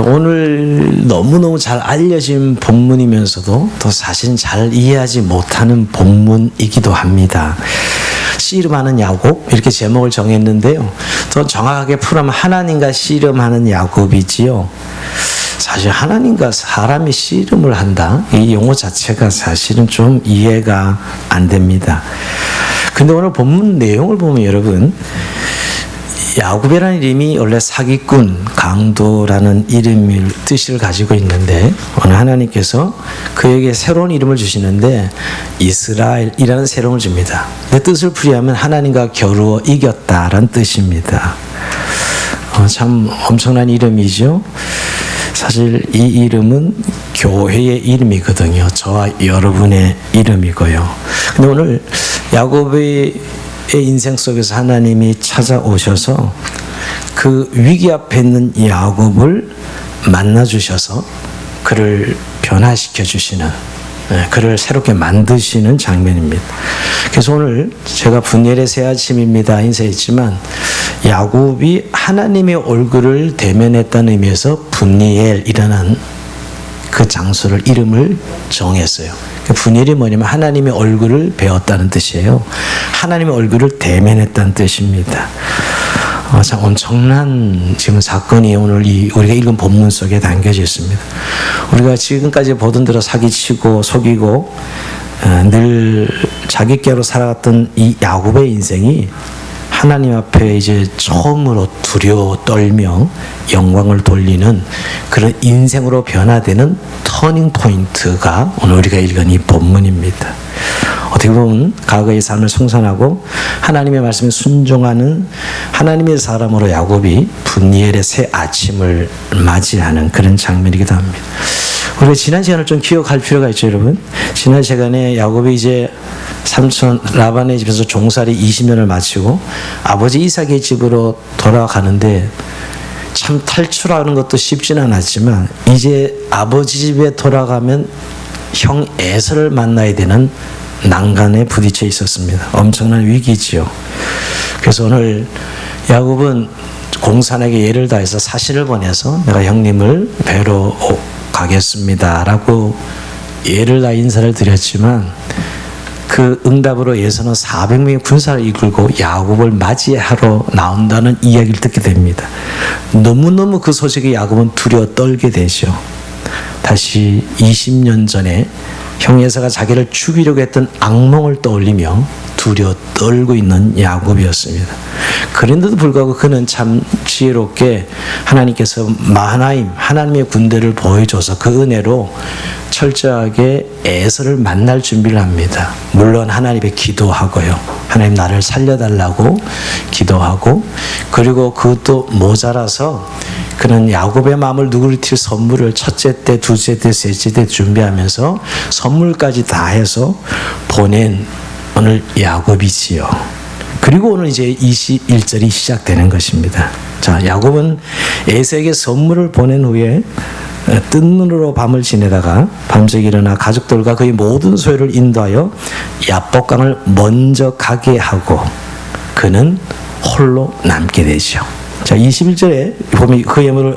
오늘 너무너무 잘 알려진 본문이면서도 또 사실은 잘 이해하지 못하는 본문이기도 합니다. 씨름하는 야곱 이렇게 제목을 정했는데요. 더 정확하게 풀어면 하나님과 씨름하는 야곱이지요. 사실 하나님과 사람이 씨름을 한다, 이 용어 자체가 사실은 좀 이해가 안 됩니다. 근데 오늘 본문 내용을 보면 여러분, 야곱이라는 이름이 원래 사기꾼, 강도라는 이름의 뜻을 가지고 있는데 오늘 하나님께서 그에게 새로운 이름을 주시는데 이스라엘이라는 새로운 줍니다. 그 뜻을 풀이하면 하나님과 겨루어 이겼다라는 뜻입니다. 참 엄청난 이름이죠. 사실 이 이름은 교회의 이름이거든요. 저와 여러분의 이름이고요. 근데 오늘 야곱의 인생 속에서 하나님이 찾아오셔서 그 위기 앞에 있는 야곱을 만나주셔서 그를 변화시켜 주시는, 그를 새롭게 만드시는 장면입니다. 그래서 오늘 제가 분이엘의 새 아침입니다 인사했지만 야곱이 하나님의 얼굴을 대면했다는 의미에서 분이엘이라는 그 장소를 이름을 정했어요. 분이엘이 뭐냐면 하나님의 얼굴을 배웠다는 뜻이에요. 하나님의 얼굴을 대면했다는 뜻입니다. 참 엄청난 지금 사건이 오늘 우리가 읽은 본문 속에 담겨져 있습니다. 우리가 지금까지 보던 대로 사기치고 속이고 늘 자기께로 살아갔던 이 야곱의 인생이 하나님 앞에 이제 처음으로 두려워 떨며 영광을 돌리는 그런 인생으로 변화되는 터닝 포인트가 오늘 우리가 읽은 이 본문입니다. 어떻게 보면 과거의 삶을 성산하고 하나님의 말씀에 순종하는 하나님의 사람으로 야곱이 분이엘의 새 아침을 맞이하는 그런 장면이기도 합니다. 우리가 지난 시간을 좀 기억할 필요가 있죠, 여러분. 지난 시간에 야곱이 이제 삼촌 라반의 집에서 종살이 20년을 마치고 아버지 이삭의 집으로 돌아가는데 참 탈출하는 것도 쉽지는 않았지만 이제 아버지 집에 돌아가면 형 에서를 만나야 되는 난간에 부딪혀 있었습니다. 엄청난 위기지요. 그래서 오늘 야곱은 공산에게 예를 다해서 사신을 보내서 내가 형님을 뵈러 가겠습니다 라고 예를 다 인사를 드렸지만 그 응답으로 예서는 400명의 군사를 이끌고 야곱을 맞이하러 나온다는 이야기를 듣게 됩니다. 너무너무 그 소식에 야곱은 두려워 떨게 되죠. 다시 20년 전에 형 에서가 자기를 죽이려고 했던 악몽을 떠올리며 두려워 떨고 있는 야곱이었습니다. 그런데도 불구하고 그는 참 지혜롭게 하나님께서 마하나임 하나님의 군대를 보여줘서 그 은혜로 철저하게 에서를 만날 준비를 합니다. 물론 하나님께 기도하고요. 하나님 나를 살려달라고 기도하고, 그리고 그것도 모자라서 그는 야곱의 마음을 누그러뜨릴 선물을 첫째 때, 둘째 때, 셋째 때 준비하면서 선물까지 다 해서 보낸 오늘 야곱이지요. 그리고 오늘 이제 21절이 시작되는 것입니다. 자, 야곱은 에서에게 선물을 보낸 후에 뜬 눈으로 밤을 지내다가 밤새기 일어나 가족들과 그의 모든 소유를 인도하여 야복강을 먼저 가게 하고 그는 홀로 남게 되죠. 자, 21절에 보면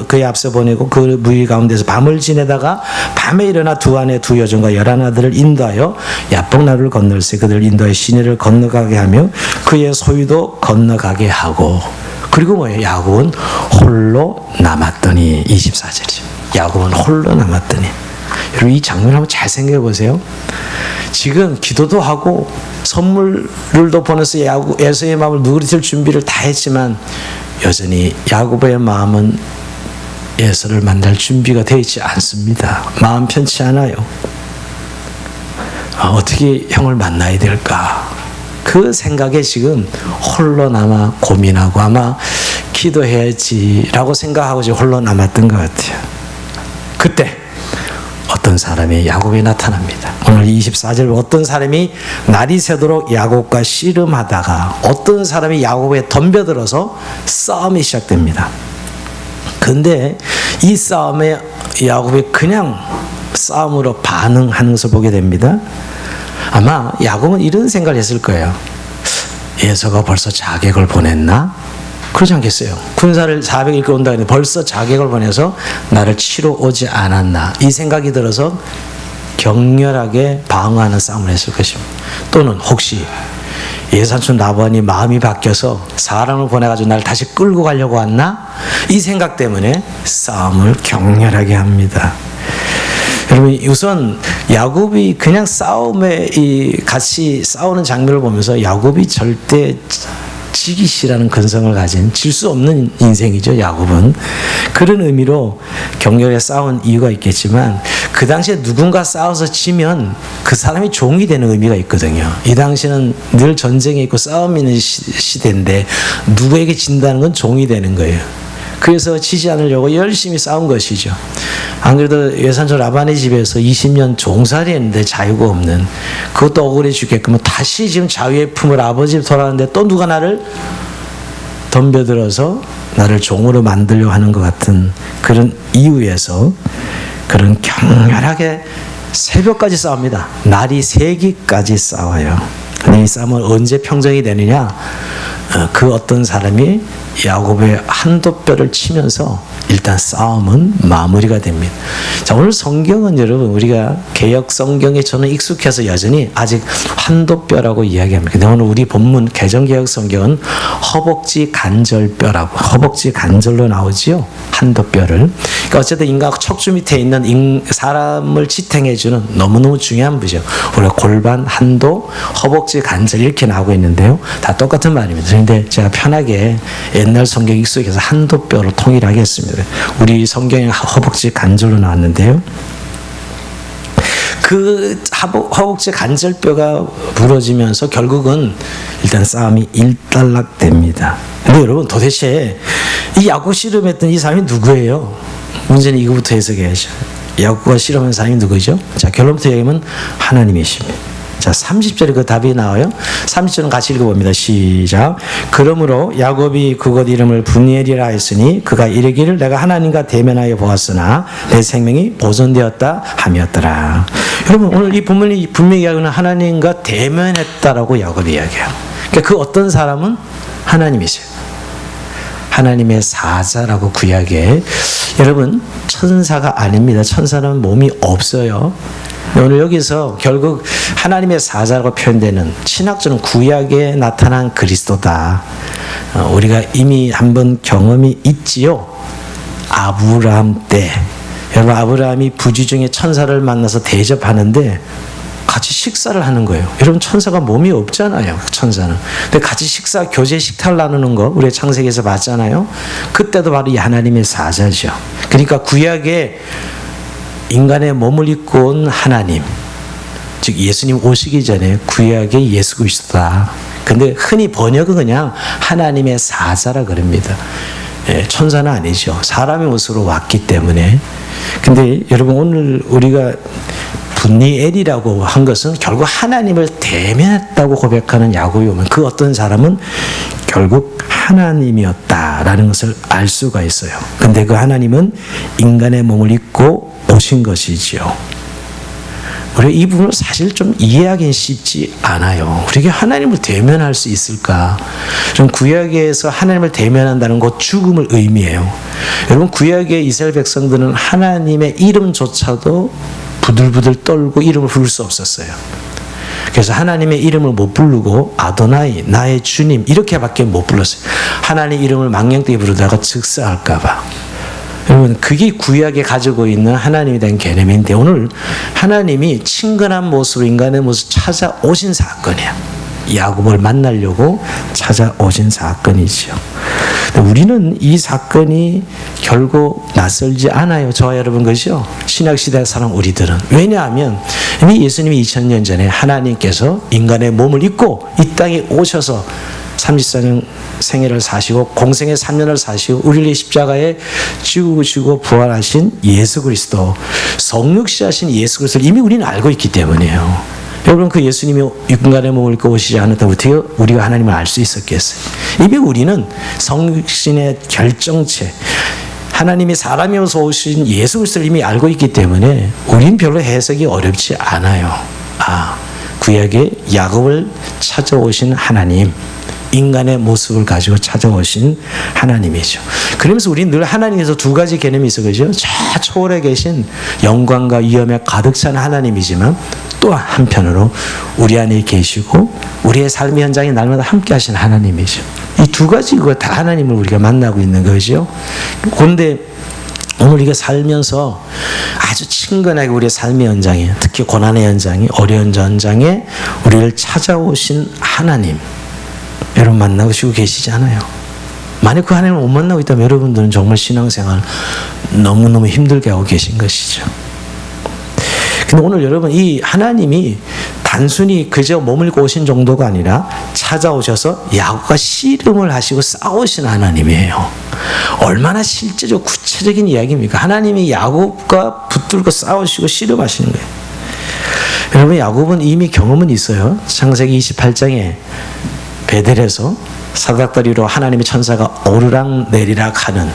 그의 앞서 보내고 그 무리 가운데서 밤을 지내다가 밤에 일어나 두 아내 두 여종과 11아들을 인도하여 야복나루를 건널세 그들을 인도하여 시내를 건너가게 하며 그의 소유도 건너가게 하고, 그리고 뭐예요? 야곱은 홀로 남았더니 24절이죠. 야곱은 홀로 남았더니. 여러분 이 장면을 한번 잘 생각해 보세요. 지금 기도도 하고 선물도 보내서 에서의 마음을 누그러뜨릴 준비를 다 했지만 여전히 야곱의 마음은 에서를 만날 준비가 되어 있지 않습니다. 마음 편치 않아요. 어떻게 형을 만나야 될까? 그 생각에 지금 홀로 남아 고민하고 아마 기도해야지라고 생각하고 지금 홀로 남았던 것 같아요. 그때 어떤 사람이 야곱이 나타납니다. 오늘 24절 어떤 사람이 날이 새도록 야곱과 씨름하다가 어떤 사람이 야곱에 덤벼들어서 싸움이 시작됩니다. 근데 이 싸움에 야곱이 그냥 싸움으로 반응하는 것을 보게 됩니다. 아마 야곱은 이런 생각을 했을 거예요. 에서가 벌써 자객을 보냈나? 그렇지 않겠어요? 군사를 400 이끌고 온다 했는데 벌써 자객을 보내서 나를 치러 오지 않았나, 이 생각이 들어서 격렬하게 방어하는 싸움을 했을 것입니다. 또는 혹시 예산촌 라반이 마음이 바뀌어서 사람을 보내가지고 나를 다시 끌고 가려고 왔나, 이 생각 때문에 싸움을 격렬하게 합니다. 여러분, 우선 야곱이 그냥 싸움에 같이 싸우는 장면을 보면서 야곱이 절대 지기 싫어하는 근성을 가진, 질 수 없는 인생이죠, 야곱은. 그런 의미로 격렬하게 싸운 이유가 있겠지만, 그 당시에 누군가 싸워서 지면 그 사람이 종이 되는 의미가 있거든요. 이 당시는 늘 전쟁에 있고 싸움이 있는 시대인데 누구에게 진다는 건 종이 되는 거예요. 그래서 지지 않으려고 열심히 싸운 것이죠. 안 그래도 예산촌 라반의 집에서 20년 종살이 했는데 자유가 없는, 그것도 억울해 죽겠구만 다시 지금 자유의 품을 아버지 돌아가는데 또 누가 나를 덤벼들어서 나를 종으로 만들려고 하는 것 같은 그런 이유에서 그런 격렬하게 새벽까지 싸웁니다. 날이 새기까지 싸워요. 근데 이 싸움은 언제 평정이 되느냐, 그 어떤 사람이 야곱의 한도뼈를 치면서 일단 싸움은 마무리가 됩니다. 자, 오늘 성경은 여러분, 우리가 개역 성경에 저는 익숙해서 여전히 아직 한도뼈라고 이야기합니다. 근데 오늘 우리 본문 개정개역 성경은 허벅지 간절뼈라고, 허벅지 간절로 나오지요, 한도뼈를. 그러니까 어쨌든 인간 척추 밑에 있는 사람을 지탱해주는 너무너무 중요한 부죠. 우리가 골반, 한도, 허벅지 간절 이렇게 나오고 있는데요, 다 똑같은 말입니다. 그런데 제가 편하게 옛날 성경 익숙해서 한도뼈로 통일하게 했습니다. 우리 성경에 허벅지 간절로 나왔는데요, 그 허벅지 간절뼈가 부러지면서 결국은 일단 싸움이 일단락됩니다. 근데 여러분, 도대체 이 야곱 씨름했던 이 사람이 누구예요? 문제는 이거부터 해석해야죠. 야곱과 씨름한 사람이 누구죠? 자, 결론부터 얘기하면 하나님이십니다. 자, 30절에 그 답이 나와요. 30절은 같이 읽어봅니다. 시작. 그러므로 야곱이 그곳 이름을 분이엘이라 했으니 그가 이르기를 내가 하나님과 대면하여 보았으나 내 생명이 보존되었다 함이었더라. 여러분, 오늘 이 본문이 분명히 이야기하는 하나님과 대면했다라고 야곱이 이야기해요. 그러니까 그 어떤 사람은 하나님이세요. 하나님의 사자라고 구약에. 여러분, 천사가 아닙니다. 천사는 몸이 없어요. 오늘 여기서 결국 하나님의 사자라고 표현되는, 신학적으로 구약에 나타난 그리스도다. 우리가 이미 한번 경험이 있지요. 아브라함 때. 여러분, 아브라함이 부지 중에 천사를 만나서 대접하는데 같이 식사를 하는 거예요. 여러분, 천사가 몸이 없잖아요, 천사는. 근데 같이 식사, 교제 식탁을 나누는 거 우리가 창세기에서 봤잖아요. 그때도 바로 이 하나님의 사자죠. 그러니까 구약에 인간의 몸을 입고 온 하나님, 즉 예수님 오시기 전에 구약의 예수 그리스도다. 근데 흔히 번역은 그냥 하나님의 사자라 그럽니다. 천사는 아니죠. 사람의 모습으로 왔기 때문에. 근데 여러분, 오늘 우리가 분니엘이라고 한 것은 결국 하나님을 대면했다고 고백하는 야곱이 오면 그 어떤 사람은 결국 하나님이었다라는 것을 알 수가 있어요. 근데 그 하나님은 인간의 몸을 입고 오신 것이지요. 우리가 이 부분을 사실 좀 이해하기는 쉽지 않아요. 우리가 하나님을 대면할 수 있을까? 좀 구약에서 하나님을 대면한다는 것 죽음을 의미해요. 여러분, 구약의 이스라엘 백성들은 하나님의 이름조차도 부들부들 떨고 이름을 부를 수 없었어요. 그래서 하나님의 이름을 못 부르고 아도나이, 나의 주님 이렇게밖에 못 불렀어요. 하나님 이름을 망령되게 부르다가 즉사할까 봐. 여러분, 그게 구약에 가지고 있는 하나님에 대한 개념인데, 오늘 하나님이 친근한 모습으로 인간의 모습 찾아오신 사건이야. 야곱을 만나려고 찾아오신 사건이죠. 우리는 이 사건이 결국 낯설지 않아요. 저와 여러분, 그죠? 신약시대 사람 우리들은. 왜냐하면 이미 예수님이 2000년 전에 하나님께서 인간의 몸을 입고 이 땅에 오셔서 34년 생애를 사시고 공생의 3년을 사시고 우리를 십자가에 죽으시고 부활하신 예수 그리스도, 성육시하신 예수 그리스도를 이미 우리는 알고 있기 때문이에요. 여러분, 그 예수님이 인간의 몸을 입고 오시지 않았다고 어떻게 우리가 하나님을 알 수 있었겠어요? 이미 우리는 성육신의 결정체, 하나님이 사람이어서 오신 예수 그리스도를 이미 알고 있기 때문에 우린 별로 해석이 어렵지 않아요. 구약의 야곱을 찾아오신 하나님, 인간의 모습을 가지고 찾아오신 하나님이죠. 그러면서 우리는 늘 하나님에서 두 가지 개념이 있어, 그죠? 저 초월에 계신 영광과 위엄에 가득 찬 하나님이지만 또 한편으로 우리 안에 계시고 우리의 삶의 현장에 날마다 함께 하신 하나님이죠. 이 두 가지가 다 하나님을 우리가 만나고 있는 거죠. 그런데 오늘 우리가 살면서 아주 친근하게 우리의 삶의 현장에, 특히 고난의 현장에, 어려운 현장에 우리를 찾아오신 하나님, 여러분 만나시고 계시지 않아요? 만약 그 하나님을 못 만나고 있다면 여러분들은 정말 신앙생활 너무너무 힘들게 하고 계신 것이죠. 근데 오늘 여러분, 이 하나님이 단순히 그저 머물고 오신 정도가 아니라 찾아오셔서 야곱과 씨름을 하시고 싸우신 하나님이에요. 얼마나 실제적 구체적인 이야기입니까? 하나님이 야곱과 붙들고 싸우시고 씨름하시는 거예요. 여러분, 야곱은 이미 경험은 있어요. 창세기 28장에 베델에서 사닥다리로 하나님의 천사가 오르락 내리락 하는,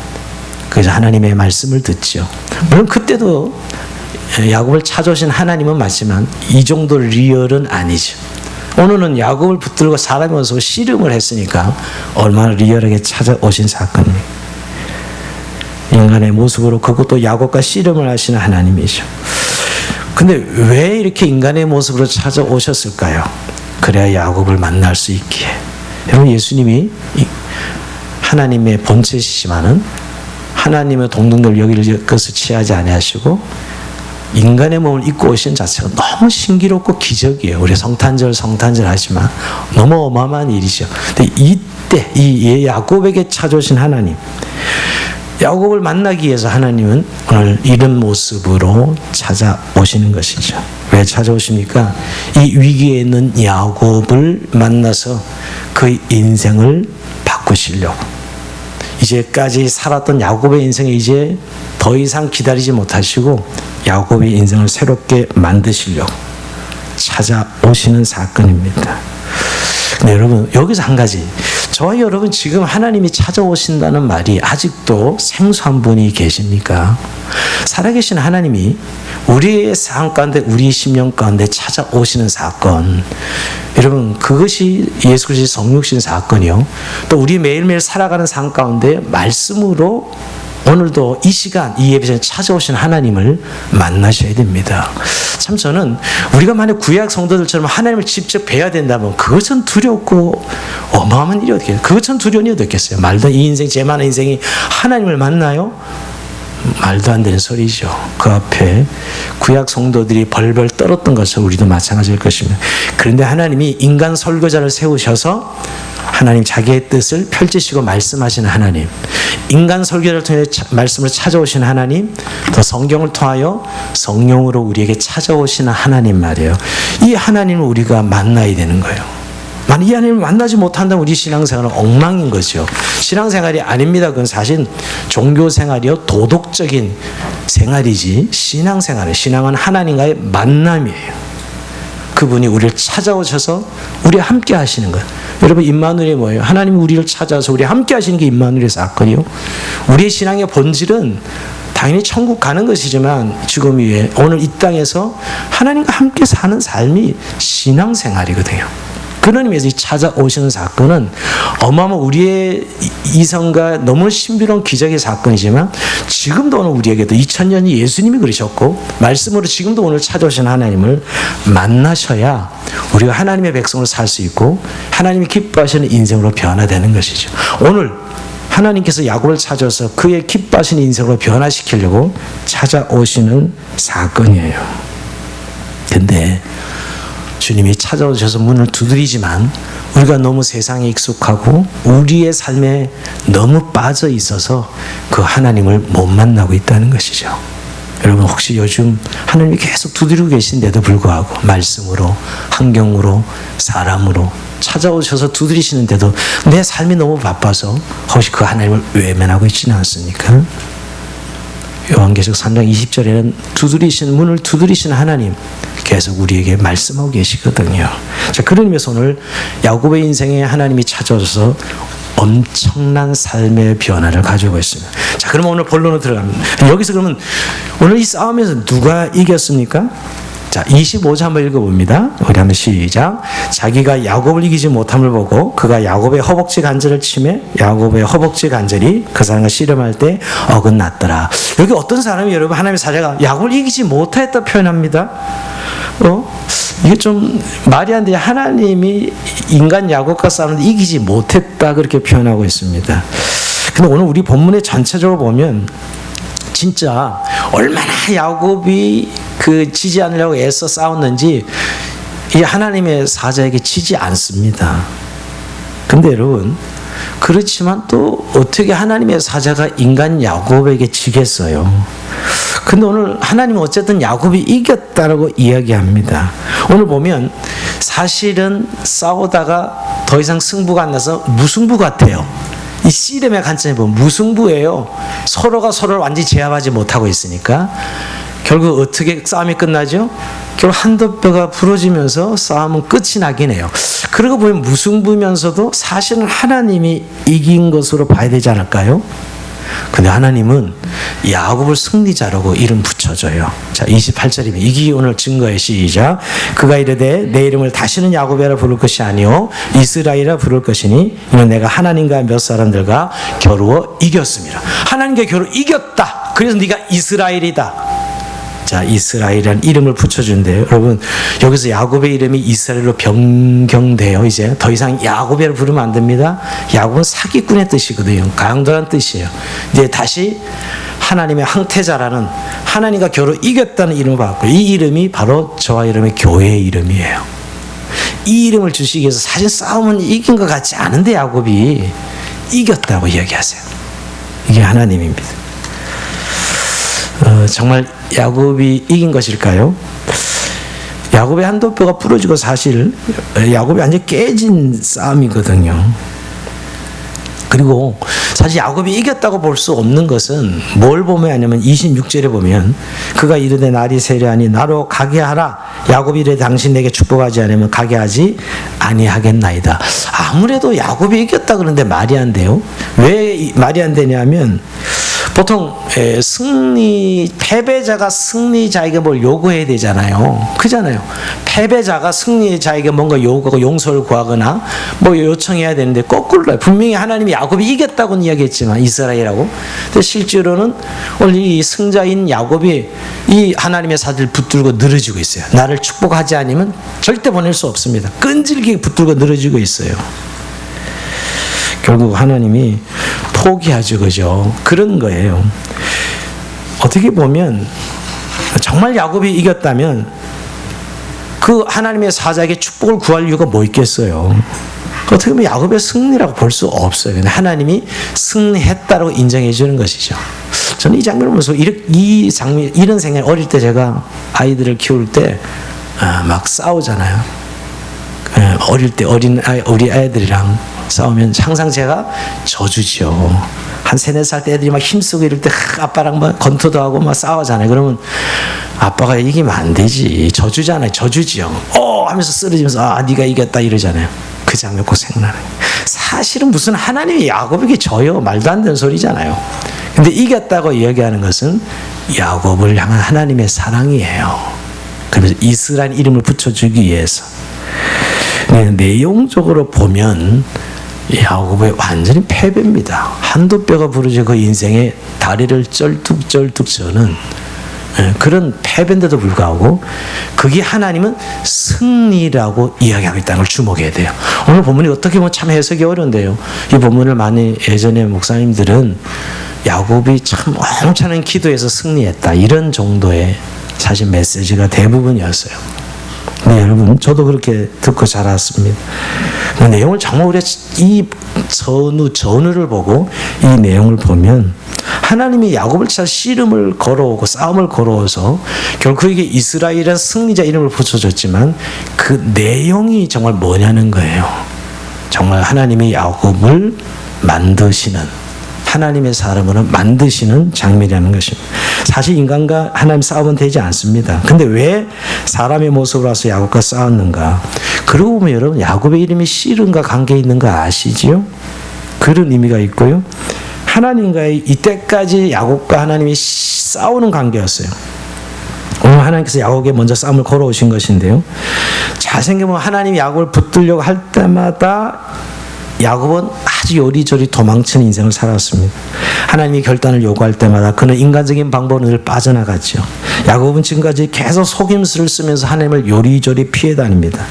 그래서 하나님의 말씀을 듣죠. 물론 그때도 야곱을 찾아오신 하나님은 맞지만 이 정도 리얼은 아니죠. 오늘은 야곱을 붙들고 사람이 와서 씨름을 했으니까 얼마나 리얼하게 찾아오신 사건입니다. 인간의 모습으로, 그것도 야곱과 씨름을 하시는 하나님이죠. 근데 왜 이렇게 인간의 모습으로 찾아오셨을까요? 그래야 야곱을 만날 수 있기에. 여러분, 예수님이 하나님의 본체시지만은 하나님의 동등들 여기를 것을 취하지 아니하시고 인간의 몸을 입고 오신 자체가 너무 신기롭고 기적이에요. 우리 성탄절 하지만 너무 어마어마한 일이죠. 근데 이때 이 야곱에게 찾아오신 하나님, 야곱을 만나기 위해서 하나님은 오늘 이런 모습으로 찾아오시는 것이죠. 왜 찾아오십니까? 이 위기에 있는 야곱을 만나서 그의 인생을 바꾸시려고. 이제까지 살았던 야곱의 인생에 이제 더 이상 기다리지 못하시고 야곱의 인생을 새롭게 만드시려고 찾아오시는 사건입니다. 근데 여러분, 여기서 한 가지, 저와 여러분 지금 하나님이 찾아오신다는 말이 아직도 생소한 분이 계십니까? 살아계신 하나님이 우리의 삶 가운데, 우리의 심령 가운데 찾아오시는 사건, 여러분, 그것이 예수 그리스도의 성육신 사건이요, 또 우리 매일매일 살아가는 삶 가운데 말씀으로 오늘도 이 시간 이 예배전에 찾아오신 하나님을 만나셔야 됩니다. 참 저는 우리가 만약 구약 성도들처럼 하나님을 직접 뵈야 된다면 그것은 두렵고 어마어마한 일이 어떻겠어요? 그것은 두려운 일이 어떻겠어요? 말도 이 인생, 제 많은 인생이 하나님을 만나요? 말도 안 되는 소리죠. 그 앞에 구약 성도들이 벌벌 떨었던 것을 우리도 마찬가지일 것입니다. 그런데 하나님이 인간 설교자를 세우셔서 하나님 자기의 뜻을 펼치시고 말씀하시는 하나님, 인간 설교를 통해 말씀을 찾아오시는 하나님, 또 성경을 통하여 성령으로 우리에게 찾아오시는 하나님 말이에요. 이 하나님을 우리가 만나야 되는 거예요. 만약 이 하나님을 만나지 못한다면 우리 신앙생활은 엉망인 거죠. 신앙생활이 아닙니다. 그건 사실 종교생활이요, 도덕적인 생활이지 신앙생활이에요. 신앙은 하나님과의 만남이에요. 그분이 우리를 찾아오셔서 우리와 함께 하시는 것. 여러분, 임마누엘이 뭐예요? 하나님이 우리를 찾아서 우리와 함께 하시는 게 임마누엘의 사건이요. 우리의 신앙의 본질은 당연히 천국 가는 것이지만 지금 위에 오늘 이 땅에서 하나님과 함께 사는 삶이 신앙생활이거든요. 그런 의미에서 이 찾아오시는 사건은 어마어마한 우리의 이성과 너무 신비로운 기적의 사건이지만 지금도 오늘 우리에게도 2000년이 예수님이 그러셨고 말씀으로 지금도 오늘 찾아오신 하나님을 만나셔야 우리가 하나님의 백성으로 살 수 있고 하나님이 기뻐하시는 인생으로 변화되는 것이죠. 오늘 하나님께서 야곱을 찾아서 그의 기뻐하시는 인생으로 변화시키려고 찾아오시는 사건이에요. 근데 주님이 찾아오셔서 문을 두드리지만 우리가 너무 세상에 익숙하고 우리의 삶에 너무 빠져 있어서 그 하나님을 못 만나고 있다는 것이죠. 여러분, 혹시 요즘 하나님이 계속 두드리고 계신데도 불구하고 말씀으로, 환경으로, 사람으로 찾아오셔서 두드리시는데도 내 삶이 너무 바빠서 혹시 그 하나님을 외면하고 있지는 않습니까? 요한계시록 3장 20절에는 두드리시는 문을 두드리시는 하나님 계속 우리에게 말씀하고 계시거든요. 자, 그런 의미에서 오늘 야곱의 인생에 하나님이 찾아오셔서 엄청난 삶의 변화를 가져오고 있습니다. 자, 그러면 오늘 본론으로 들어갑니다. 여기서 그러면 오늘 이 싸움에서 누가 이겼습니까? 자, 25절 한번 읽어봅니다. 우리 한번 시작. 자기가 야곱을 이기지 못함을 보고 그가 야곱의 허벅지 간절을 치매 야곱의 허벅지 간절이 그 사람과 씨름할 때 어긋났더라. 여기 어떤 사람이 여러분 하나님의 사자가 야곱을 이기지 못했다 표현합니다. 이게 좀 말이 안 돼. 하나님이 인간 야곱과 싸우는데 이기지 못했다 그렇게 표현하고 있습니다. 근데 오늘 우리 본문에 전체적으로 보면 진짜 얼마나 야곱이 지지 않으려고 애써 싸웠는지 이 하나님의 사자에게 지지 않습니다. 근데 여러분 그렇지만 또 어떻게 하나님의 사자가 인간 야곱에게 지겠어요? 근데 오늘 하나님은 어쨌든 야곱이 이겼다라고 이야기합니다. 오늘 보면 사실은 싸우다가 더 이상 승부가 안 나서 무승부 같아요. 이 씨름의 관점에 보면 무승부예요. 서로가 서로를 완전히 제압하지 못하고 있으니까 결국 어떻게 싸움이 끝나죠? 결국 한두 뼈가 부러지면서 싸움은 끝이 나긴 해요. 그러고 보면 무승부면서도 사실은 하나님이 이긴 것으로 봐야 되지 않을까요? 근데 하나님은 야곱을 승리자라고 이름 붙여줘요. 자, 28절입니다. 이게 오늘 증거의 시작. 그가 이르되 내 이름을 다시는 야곱이라 부를 것이 아니요 이스라엘이라 부를 것이니 이는 내가 하나님과 몇 사람들과 겨루어 이겼습니다. 하나님과 겨루 이겼다. 그래서 네가 이스라엘이다. 자, 이스라엘이라는 이름을 붙여준대요. 여러분 여기서 야곱의 이름이 이스라엘로 변경돼요. 이제 더 이상 야곱이라고 부르면 안 됩니다. 야곱은 사기꾼의 뜻이거든요. 강도라는 뜻이에요. 이제 다시 하나님의 항태자라는 하나님과 겨루 이겼다는 이름을 받고 이 이름이 바로 저와 여러분의 교회의 이름이에요. 이 이름을 주시기 위해서 사실 싸움은 이긴 것 같지 않은데 야곱이 이겼다고 이야기하세요. 이게 하나님입니다. 정말 야곱이 이긴 것일까요? 야곱의 한두 뼈가 부러지고 사실 야곱이 완전히 깨진 싸움이거든요. 그리고 사실 야곱이 이겼다고 볼 수 없는 것은 뭘 보면 하냐면 26절에 보면 그가 이르되 날이 세려하니 나로 가게 하라. 야곱이 이르되 당신 내게 축복하지 않으면 가게 하지 아니하겠나이다. 아무래도 야곱이 이겼다 그러는데 말이 안 돼요. 왜 말이 안 되냐면 보통 패배자가 승리자에게 뭘 요구해야 되잖아요. 그잖아요. 패배자가 승리자에게 뭔가 요구하고 용서를 구하거나 뭐 요청해야 되는데 거꾸로요. 분명히 하나님이 야곱이 이겼다고는 이야기했지만 이스라엘하고 근데 실제로는 오늘 이 승자인 야곱이 이 하나님의 사자를 붙들고 늘어지고 있어요. 나를 축복하지 않으면 절대 보낼 수 없습니다. 끈질기게 붙들고 늘어지고 있어요. 결국 하나님이 포기하죠. 그죠? 그런 거예요. 어떻게 보면 정말 야곱이 이겼다면 그 하나님의 사자에게 축복을 구할 이유가 뭐 있겠어요? 어떻게 보면 야곱의 승리라고 볼 수 없어요. 근데 하나님이 승리했다고 인정해 주는 것이죠. 저는 이 장면을 보면서 이런 생각 어릴 때 제가 아이들을 키울 때 막 싸우잖아요. 어릴 때 우리 아이들이랑 싸우면 항상 제가 져주죠. 한 3-4살 때 애들이 막 힘쓰고 이럴 때 아빠랑 막 건투도 하고 막 싸우잖아요. 그러면 아빠가 이기면 안 되지. 져주잖아요. 져주지요. 하면서 쓰러지면서 네가 이겼다 이러잖아요. 그 장면 꼭 생각나요. 사실은 무슨 하나님이 야곱에게 져요. 말도 안 되는 소리잖아요. 근데 이겼다고 이야기하는 것은 야곱을 향한 하나님의 사랑이에요. 그래서 이스라엘 이름을 붙여주기 위해서. 네, 내용적으로 보면 야곱의 완전히 패배입니다. 한두 뼈가 부러져 그 인생의 다리를 쩔뚝쩔뚝 저는 그런 패배인데도 불구하고 그게 하나님은 승리라고 이야기하고 있다는 걸 주목해야 돼요. 오늘 본문이 어떻게 보면 참 해석이 어려운데요. 이 본문을 많이 예전에 목사님들은 야곱이 참 엄청난 기도에서 승리했다 이런 정도의 사실 메시지가 대부분이었어요. 네, 여러분 저도 그렇게 듣고 자랐습니다. 그 내용을 정말 우리가 이 전후를 보고 이 내용을 보면 하나님이 야곱을 차 씨름을 걸어오고 싸움을 걸어오서 결국 그에게 이스라엘이라는 승리자 이름을 붙여줬지만 그 내용이 정말 뭐냐는 거예요. 정말 하나님이 야곱을 만드시는 하나님의 사람으로 만드시는 장면이라는 것입니다. 사실 인간과 하나님 싸움은 되지 않습니다. 근데 왜 사람의 모습으로 와서 야곱과 싸웠는가? 그러고 보면 여러분 야곱의 이름이 씨름과 관계 있는 거 아시지요? 그런 의미가 있고요. 하나님과의 이때까지 야곱과 하나님이 싸우는 관계였어요. 오늘 왜냐하면 하나님께서 야곱에게 먼저 싸움을 걸어오신 것인데요. 잘 생각해보면 하나님이 야곱을 붙들려고 할 때마다 야곱은 아주 요리조리 도망치는 인생을 살았습니다. 하나님이 결단을 요구할 때마다 그는 인간적인 방법으로 늘 빠져나갔죠. 야곱은 지금까지 계속 속임수를 쓰면서 하나님을 요리조리 피해 다닙니다.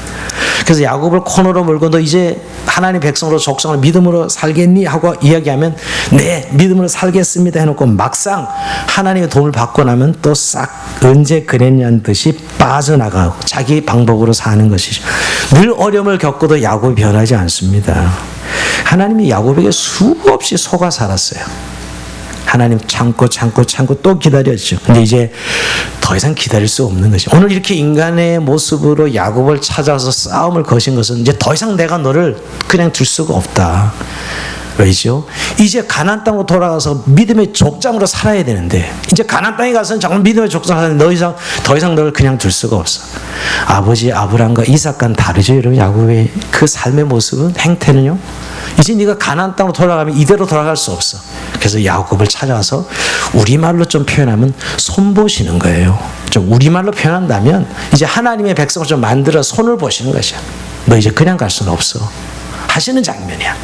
그래서 야곱을 코너로 몰고 너 이제 하나님 백성으로 족성을 믿음으로 살겠니? 하고 이야기하면 네 믿음으로 살겠습니다 해놓고 막상 하나님의 도움을 받고 나면 또 싹 언제 그랬냐는 듯이 빠져나가고 자기 방법으로 사는 것이죠. 늘 어려움을 겪어도 야곱이 변하지 않습니다. 하나님이 야곱에게 수없이 속아 살았어요. 하나님 참고 또 기다렸죠. 근데 이제 더 이상 기다릴 수 없는 것이 오늘 이렇게 인간의 모습으로 야곱을 찾아서 싸움을 거신 것은 이제 더 이상 내가 너를 그냥 둘 수가 없다. 왜죠? 이제 가나안 땅으로 돌아가서 믿음의 족장으로 살아야 되는데 이제 가나안 땅에 가서는 정말 믿음의 족장으로 살아야 더 이상 너를 그냥 둘 수가 없어. 아버지 아브라함과 이삭과는 다르죠. 여러분 야곱의 그 삶의 모습은 행태는요. 이제 네가 가나안 땅으로 돌아가면 이대로 돌아갈 수 없어. 그래서 야곱을 찾아와서 우리말로 좀 표현하면 손보시는 거예요. 좀 우리말로 표현한다면 이제 하나님의 백성을 좀 만들어 손을 보시는 것이야. 너 이제 그냥 갈 수는 없어. 하시는 장면이야.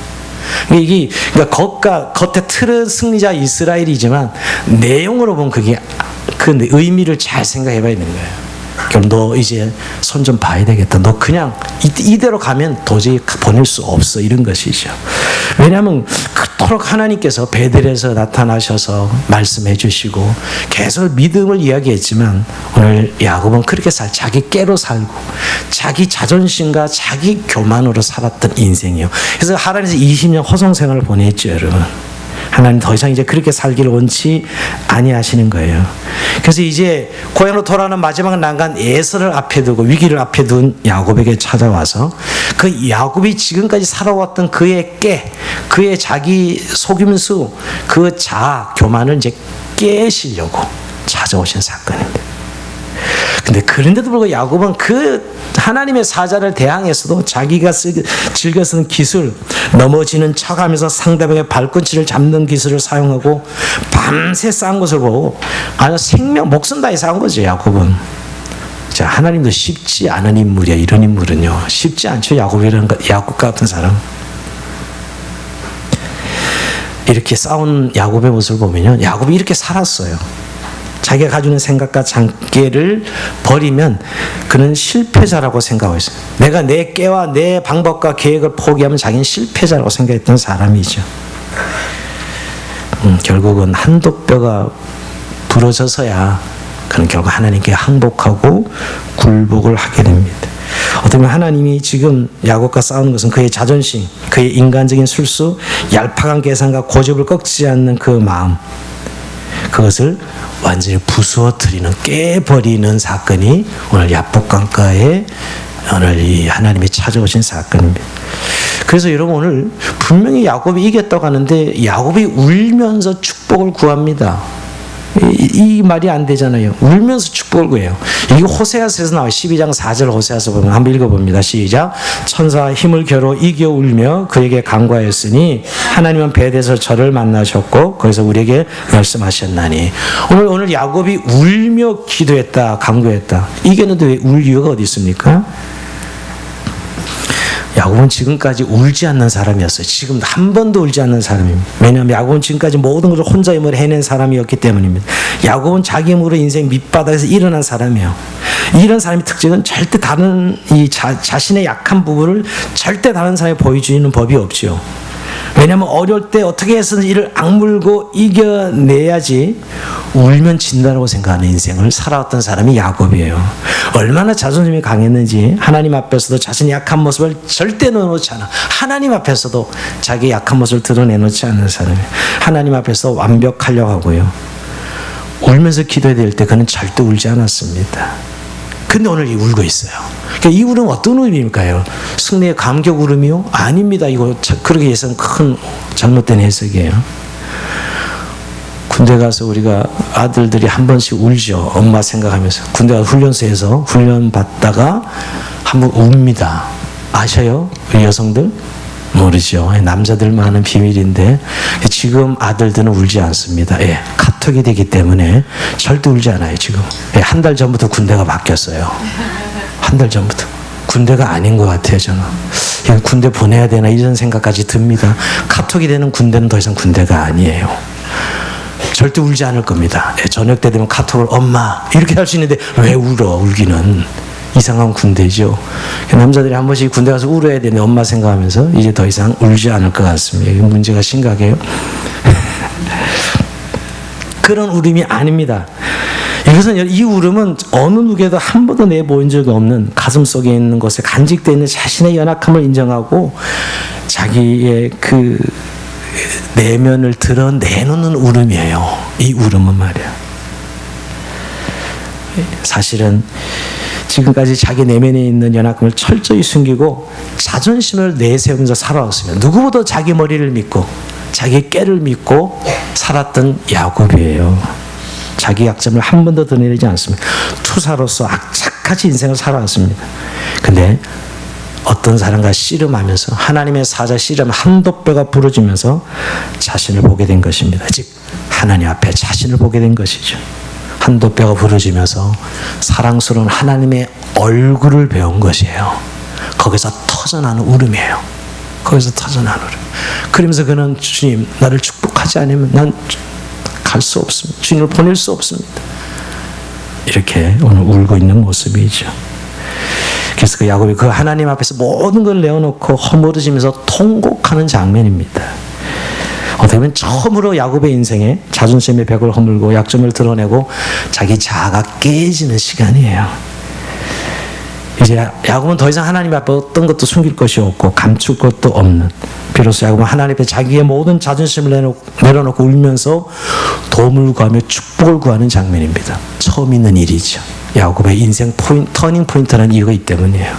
이게 그러니까 겉에 틀은 승리자 이스라엘이지만 내용으로 보면 그게 그 의미를 잘 생각해 봐야 되는 거예요. 그럼 너 이제 손 좀 봐야 되겠다. 너 그냥 이대로 가면 도저히 보낼 수 없어. 이런 것이죠. 왜냐하면 그토록 하나님께서 베들에서 나타나셔서 말씀해 주시고 계속 믿음을 이야기했지만 오늘 야곱은 그렇게 자기 깨로 살고 자기 자존심과 자기 교만으로 살았던 인생이요. 그래서 하나님께서 20년 호송생활을 보냈죠, 여러분. 하나님 더 이상 이제 그렇게 살기를 원치 아니하시는 거예요. 그래서 이제 고향으로 돌아오는 마지막 난간 에서를 앞에 두고 위기를 앞에 둔 야곱에게 찾아와서 그 야곱이 지금까지 살아왔던 그의 깨, 그의 자기 속임수, 그 자아, 교만을 이제 깨시려고 찾아오신 사건입니다. 근데 그런데도 불구하고 야곱은 그 하나님의 사자를 대항해서도 자기가 즐겨 쓰는 기술, 넘어지는 척하면서 상대방의 발꿈치를 잡는 기술을 사용하고 밤새 싸운 것을 보고 아주 목숨 다해 싸운 거죠. 야곱은. 자, 하나님도 쉽지 않은 인물이야. 이런 인물은요 쉽지 않죠. 야곱 같은 사람. 이렇게 싸운 야곱의 모습을 보면요 야곱이 이렇게 살았어요. 자기가 가지고 있는 생각과 장깨를 버리면 그는 실패자라고 생각하고 있어요. 내가 내 깨와 내 방법과 계획을 포기하면 자기는 실패자라고 생각했던 사람이죠. 결국은 한도 뼈가 부러져서야 그는 결국 하나님께 항복하고 굴복을 하게 됩니다. 어떻게 보면 하나님이 지금 야곱과 싸우는 것은 그의 자존심, 그의 인간적인 술수, 얄팍한 계산과 고집을 꺾지 않는 그 마음, 그것을 완전히 부수어뜨리는, 깨버리는 사건이 오늘 야복강가에 오늘 이 하나님이 찾아오신 사건입니다. 그래서 여러분 오늘 분명히 야곱이 이겼다고 하는데 야곱이 울면서 축복을 구합니다. 이 말이 안 되잖아요. 울면서 축복을 구해요. 이게 호세아서에서 나와요. 12장 4절 호세아서 보면 한번 읽어봅니다. 시작. 천사와 힘을 겨루 이겨 울며 그에게 간구하였으니 하나님은 베델에서 저를 만나셨고 거기서 우리에게 말씀하셨나니. 오늘 야곱이 울며 기도했다, 간구했다. 이겼는데 왜 울 이유가 어디 있습니까? 야곱은 지금까지 울지 않는 사람이었어요. 지금 한 번도 울지 않는 사람입니다. 왜냐하면 야곱은 지금까지 모든 것을 혼자 힘으로 해낸 사람이었기 때문입니다. 야곱은 자기 힘으로 인생 밑바닥에서 일어난 사람이에요. 이런 사람의 특징은 절대 다른 자신의 약한 부분을 절대 다른 사람에 보여주는 법이 없지요. 왜냐하면 어려울 때 어떻게 해서든 이를 악물고 이겨내야지 울면 진다라고 생각하는 인생을 살아왔던 사람이 야곱이에요. 얼마나 자존심이 강했는지 하나님 앞에서도 자신의 약한 모습을 절대 내놓지 않아. 하나님 앞에서도 자기 약한 모습을 드러내놓지 않는 사람이에요. 하나님 앞에서 완벽하려고 하고요. 울면서 기도해야 될 때 그는 절대 울지 않았습니다. 근데 오늘 울고 있어요. 그러니까 이 울음은 어떤 울음일까요? 승리의 감격 울음이요? 아닙니다. 이거 그렇게 해서는 큰 잘못된 해석이에요. 군대 가서 우리가 아들들이 한 번씩 울죠. 엄마 생각하면서. 군대 가서 훈련소에서 훈련 받다가 한 번 웁니다. 아셔요? 우리 여성들? 모르죠. 남자들만 아는 비밀인데 지금 아들들은 울지 않습니다. 예, 카톡이 되기 때문에 절대 울지 않아요. 지금 예, 한 달 전부터 군대가 바뀌었어요. 한 달 전부터 군대가 아닌 것 같아요. 저는 군대 보내야 되나 이런 생각까지 듭니다. 카톡이 되는 군대는 더 이상 군대가 아니에요. 절대 울지 않을 겁니다. 예, 저녁 때 되면 카톡을 엄마 이렇게 할 수 있는데 왜 울어? 울기는 이상한 군대죠. 남자들이 한 번씩 군대 가서 울어야 되는데 엄마 생각하면서 이제 더 이상 울지 않을 것 같습니다. 이게 문제가 심각해요. 그런 울음이 아닙니다. 이것은 이 울음은 어느 누구에도 한 번도 내보인 적이 없는 가슴 속에 있는 것에 간직되어 있는 자신의 연약함을 인정하고 자기의 그 내면을 드러내놓는 울음이에요. 이 울음은 말이야. 사실은 지금까지 자기 내면에 있는 연약함을 철저히 숨기고 자존심을 내세우면서 살아왔으면 누구보다 자기 머리를 믿고 자기 깨를 믿고 살았던 야곱이에요. 자기 약점을 한 번도 드러내지 않습니다. 투사로서 악착같이 인생을 살아왔습니다. 근데 어떤 사람과 씨름하면서 하나님의 사자 씨름 한도 뼈가 부러지면서 자신을 보게 된 것입니다. 즉 하나님 앞에 자신을 보게 된 것이죠. 한도 뼈가 부러지면서 사랑스러운 하나님의 얼굴을 배운 것이에요. 거기서 터져나는 울음이에요. 거기서 터져나는 울음. 그러면서 그는 주님 나를 축복하지 않으면 난 갈 수 없습니다. 주님을 보낼 수 없습니다. 이렇게 오늘 울고 있는 모습이죠. 그래서 그 야곱이 그 하나님 앞에서 모든 걸 내어놓고 허물어지면서 통곡하는 장면입니다. 어떻게 보면 처음으로 야곱의 인생에 자존심의 벽을 허물고 약점을 드러내고 자기 자아가 깨지는 시간이에요. 이제 야곱은 더 이상 하나님 앞에 어떤 것도 숨길 것이 없고 감출 것도 없는, 비로소 야곱은 하나님 앞에 자기의 모든 자존심을 내려놓고 울면서 도움을 구하며 축복을 구하는 장면입니다. 처음 있는 일이죠. 야곱의 인생 터닝 포인트라는 이유가 이 때문이에요.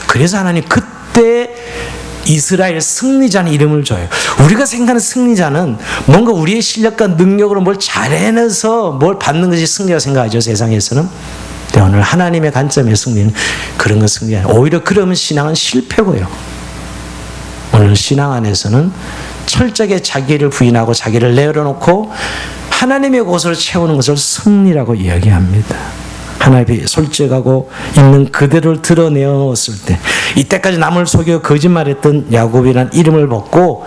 그래서 하나님 그때 이스라엘 승리자는 이름을 줘요. 우리가 생각하는 승리자는 뭔가 우리의 실력과 능력으로 뭘 잘해내서 뭘 받는 것이 승리라고 생각하죠. 세상에서는. 근데 오늘 하나님의 관점의 승리는 그런 건 승리 아니에요. 오히려 그러면 신앙은 실패고요. 오늘 신앙 안에서는 철저하게 자기를 부인하고 자기를 내려놓고 하나님의 곳을 채우는 것을 승리라고 이야기합니다. 하나님이 솔직하고 있는 그대로를 드러내었을 때, 이때까지 남을 속여 거짓말했던 야곱이라는 이름을 벗고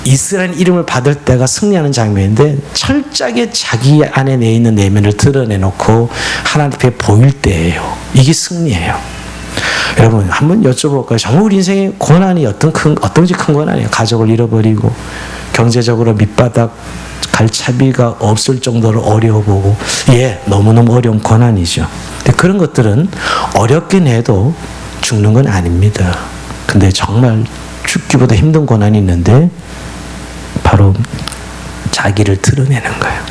이스라엘 이름을 받을 때가 승리하는 장면인데, 철저하게 자기 안에 내 있는 내면을 드러내놓고 하나님 앞에 보일 때예요. 이게 승리예요. 여러분 한번 여쭤볼까요? 정말 우리 인생의 고난이 어떤지 큰 고난이에요. 가족을 잃어버리고 경제적으로 밑바닥 갈차비가 없을 정도로 어려워보고, 예, 너무너무 어려운 고난이죠. 근데 그런 것들은 어렵긴 해도 죽는 건 아닙니다. 근데 정말 죽기보다 힘든 고난이 있는데 바로 자기를 드러내는 거예요.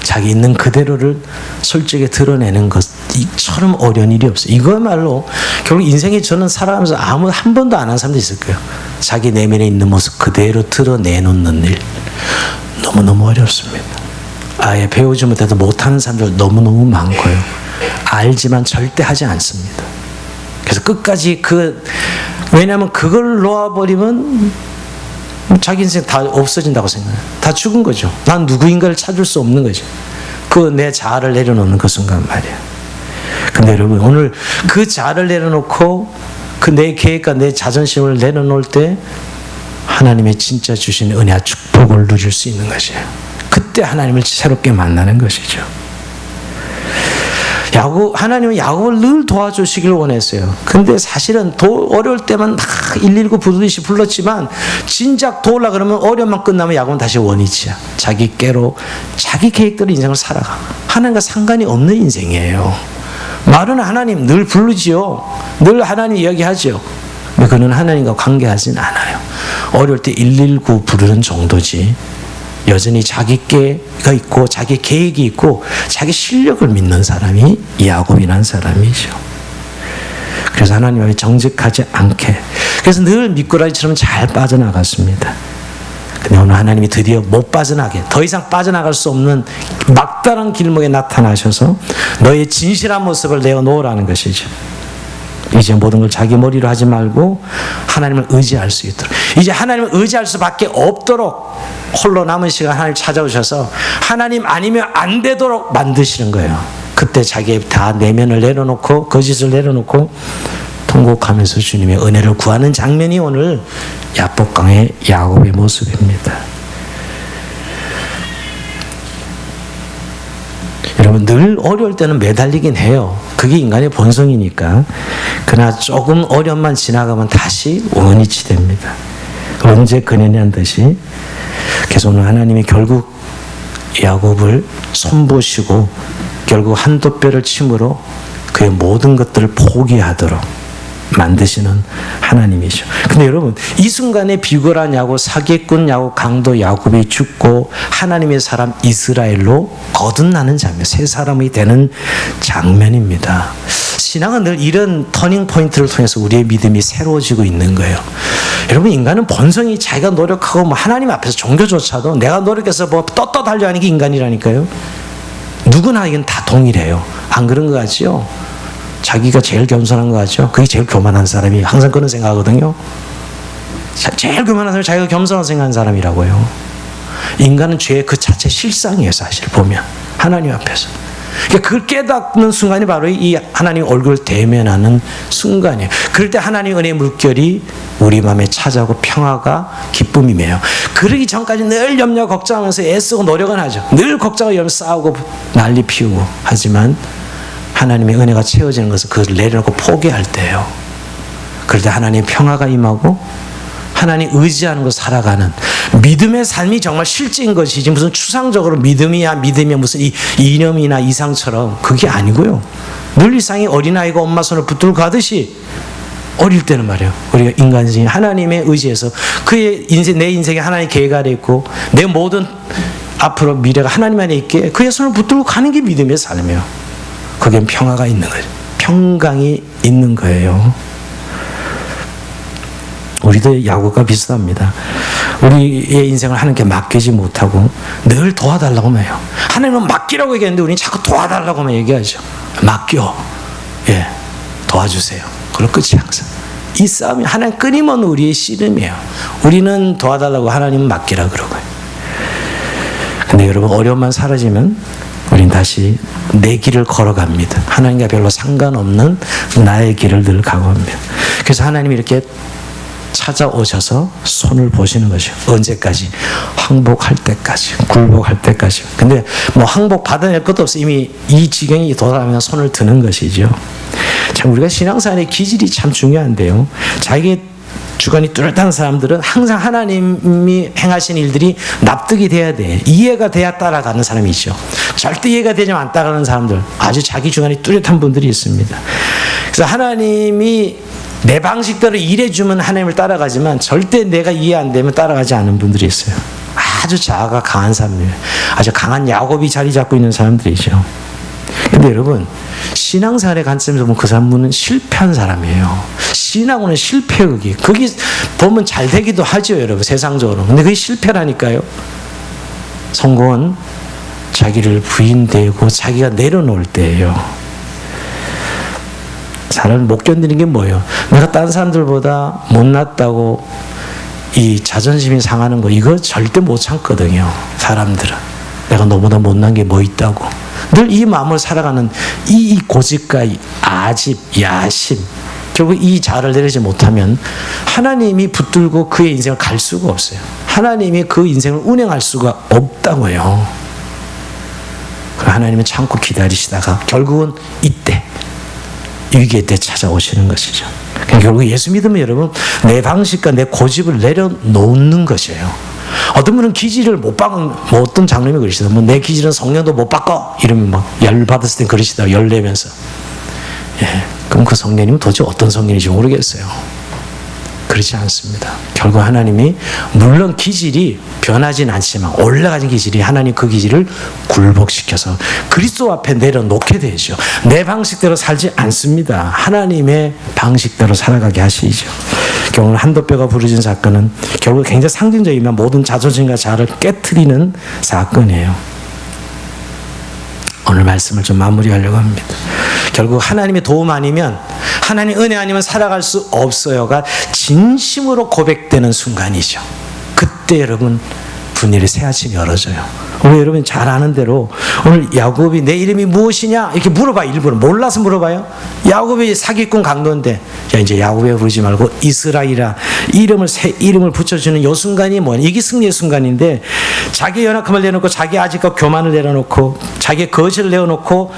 자기 있는 그대로를 솔직히 드러내는 것처럼 어려운 일이 없어요. 이거야말로 결국 인생에 저는 살아가면서 한 번도 안 한 사람도 있을 거예요. 자기 내면에 있는 모습 그대로 드러내놓는 일. 너무너무 어렵습니다. 아예 배우지 못해도 못하는 사람들 너무너무 많고요. 알지만 절대 하지 않습니다. 그래서 끝까지 왜냐하면 그걸 놓아버리면 자기 인생 다 없어진다고 생각해요. 다 죽은 거죠. 난 누구인가를 찾을 수 없는 거죠. 내 자아를 내려놓는 그 순간 말이에요. 근데 여러분 오늘 그 자아를 내려놓고 내 계획과 내 자존심을 내려놓을 때 하나님의 진짜 주신 은혜와 축복을 누릴 수 있는 것이에요. 그때 하나님을 새롭게 만나는 것이죠. 하나님은 야곱을 늘 도와주시길 원했어요. 근데 사실은 어려울 때만 막 119 부르듯이 불렀지만 진작 도우려 그러면 어려움만 끝나면 야곱은 다시 원위치야. 자기 깨로 자기 계획대로 인생을 살아가. 하나님과 상관이 없는 인생이에요. 말은 하나님 늘 부르지요. 늘 하나님 이야기하죠. 근데 그는 하나님과 관계하진 않아요. 어려울 때 119 부르는 정도지 여전히 자기 깨가 있고 자기 계획이 있고 자기 실력을 믿는 사람이 야곱이라는 사람이죠. 그래서 하나님 앞에 정직하지 않게, 그래서 늘 미꾸라지처럼 잘 빠져나갔습니다. 근데 오늘 하나님이 드디어 못 빠져나게, 더 이상 빠져나갈 수 없는 막다른 길목에 나타나셔서 너의 진실한 모습을 내어놓으라는 것이죠. 이제 모든 걸 자기 머리로 하지 말고 하나님을 의지할 수 있도록, 이제 하나님을 의지할 수밖에 없도록 홀로 남은 시간 하나님 찾아오셔서 하나님 아니면 안 되도록 만드시는 거예요. 그때 자기의 다 내면을 내려놓고 거짓을 내려놓고 통곡하면서 주님의 은혜를 구하는 장면이 오늘 야복강의 야곱의 모습입니다. 여러분, 늘 어려울 때는 매달리긴 해요. 그게 인간의 본성이니까. 그러나 조금 어려움만 지나가면 다시 원위치 됩니다. 언제 그녀냐는 듯이. 그래서 오늘 하나님이 결국 야곱을 손보시고 결국 한돛뼈를 침으로 그의 모든 것들을 포기하도록 만드시는 하나님이죠. 근데 여러분, 이 순간에 비굴한 야곱, 사기꾼 야곱, 강도 야곱이 죽고 하나님의 사람 이스라엘로 거듭나는 장면, 새 사람이 되는 장면입니다. 신앙은 늘 이런 터닝 포인트를 통해서 우리의 믿음이 새로워지고 있는 거예요. 여러분, 인간은 본성이 자기가 노력하고 하나님 앞에서 종교조차도 내가 노력해서 떳떳하려 하는 게 인간이라니까요. 누구나 이건 다 동일해요. 안 그런 거 같지요? 자기가 제일 겸손한 거 같죠? 그게 제일 교만한 사람이 항상 그런 생각하거든요. 제일 교만한 사람이 자기가 겸손하다고 생각하는 사람이라고요. 인간은 죄의 그 자체 실상이에요. 사실 보면 하나님 앞에서. 그러니까 그걸 깨닫는 순간이 바로 이 하나님 얼굴을 대면하는 순간이에요. 그럴 때 하나님의 은혜의 물결이 우리 마음에 찾아오고 평화가 기쁨이에요. 그러기 전까지 늘 염려 걱정하면서 애쓰고 노력은 하죠. 늘 걱정하고 싸우고 난리 피우고 하지만 하나님의 은혜가 채워지는 것은 그것을 내려놓고 포기할 때예요. 그럴 때 하나님의 평화가 임하고 하나님 의지하는 것 살아가는 믿음의 삶이 정말 실제인 것이지 무슨 추상적으로 믿음이야 무슨 이념이나 이상처럼 그게 아니고요. 늘 일상이 어린아이가 엄마 손을 붙들고 가듯이 어릴 때는 말이에요. 우리가 인간이 하나님의 의지에서 그의 인생, 내 인생에 하나님 계획 아래 있고 내 모든 앞으로 미래가 하나님 안에 있게 그의 손을 붙들고 가는 게 믿음의 삶이에요. 거기엔 평화가 있는 거예요. 평강이 있는 거예요. 우리도 야곱과 비슷합니다. 우리의 인생을 하나님께 맡기지 못하고 늘 도와달라고만 해요. 하나님은 맡기라고 얘기했는데 우리는 자꾸 도와달라고만 얘기하죠. 맡겨. 예, 도와주세요. 그걸 끝이 항상. 이 싸움이 하나님 끊임없는 우리의 씨름이에요. 우리는 도와달라고 하나님은 맡기라 그러고요. 근데 여러분, 어려움만 사라지면 우린 다시 내 길을 걸어갑니다. 하나님과 별로 상관없는 나의 길을 늘 가고 합니다. 그래서 하나님이 이렇게 찾아오셔서 손을 보시는 것이요. 언제까지? 항복할 때까지, 굴복할 때까지. 근데 항복 받아낼 것도 없어. 이미 이 지경이 도달하면 손을 드는 것이죠. 참 우리가 신앙생활의 기질이 참 중요한데요. 자기 주관이 뚜렷한 사람들은 항상 하나님이 행하신 일들이 납득이 돼야 돼. 이해가 돼야 따라가는 사람이 있죠. 절대 이해가 되지만 안 따라가는 사람들, 아주 자기 주관이 뚜렷한 분들이 있습니다. 그래서 하나님이 내 방식대로 일해주면 하나님을 따라가지만 절대 내가 이해 안 되면 따라가지 않는 분들이 있어요. 아주 자아가 강한 사람들, 아주 강한 야곱이 자리 잡고 있는 사람들이죠. 근데 여러분, 신앙생활의 관점에서 보면 그 사람은 실패한 사람이에요. 신앙은 실패예요. 거기 보면 잘 되기도 하죠, 여러분, 세상적으로. 근데 그게 실패라니까요. 성공은 자기를 부인되고 자기가 내려놓을 때예요. 사람을 못 견디는 게 뭐예요? 내가 다른 사람들보다 못났다고 이 자존심이 상하는 거, 이거 절대 못 참거든요. 사람들은 내가 너보다 못난 게 뭐 있다고 늘 이 마음을 살아가는 이 고집과 이 아집, 야심, 결국 이 자아를 내리지 못하면 하나님이 붙들고 그의 인생을 갈 수가 없어요. 하나님이 그 인생을 운행할 수가 없다고요. 하나님은 참고 기다리시다가 결국은 이때 위기의 때 찾아오시는 것이죠. 결국 예수 믿으면 여러분, 내 방식과 내 고집을 내려놓는 것이에요. 어떤 분은 기질을 못 바꾼, 어떤 장로님이 그러시다. 내 기질은 성령도 못 바꿔. 이러면 열 받았을 땐 그러시다. 열 내면서. 예. 그럼 그 성령님은 도대체 어떤 성령인지 모르겠어요. 그렇지 않습니다. 결국 하나님이 물론 기질이 변하진 않지만 올라가진 기질이 하나님 그 기질을 굴복시켜서 그리스도 앞에 내려놓게 되죠. 내 방식대로 살지 않습니다. 하나님의 방식대로 살아가게 하시죠. 오늘 한돛뼈가 부러진 사건은 결국 굉장히 상징적이면 모든 자존심과 자아를 깨트리는 사건이에요. 오늘 말씀을 좀 마무리하려고 합니다. 결국 하나님의 도움 아니면 하나님 은혜 아니면 살아갈 수 없어요가 진심으로 고백되는 순간이죠. 그때 여러분 분일의 새 아침이 열어져요. 우리 여러분 잘 아는 대로 오늘 야곱이 내 이름이 무엇이냐 이렇게 물어봐요. 일부러 몰라서 물어봐요. 야곱이 사기꾼 강도인데 야 이제 야곱에 부르지 말고 이스라엘이라 새 이름을 붙여주는 이 순간이 뭐냐, 이게 승리의 순간인데 자기 연약함을 내놓고 자기 아직과 교만을 내려놓고 자기 거짓을 내어놓고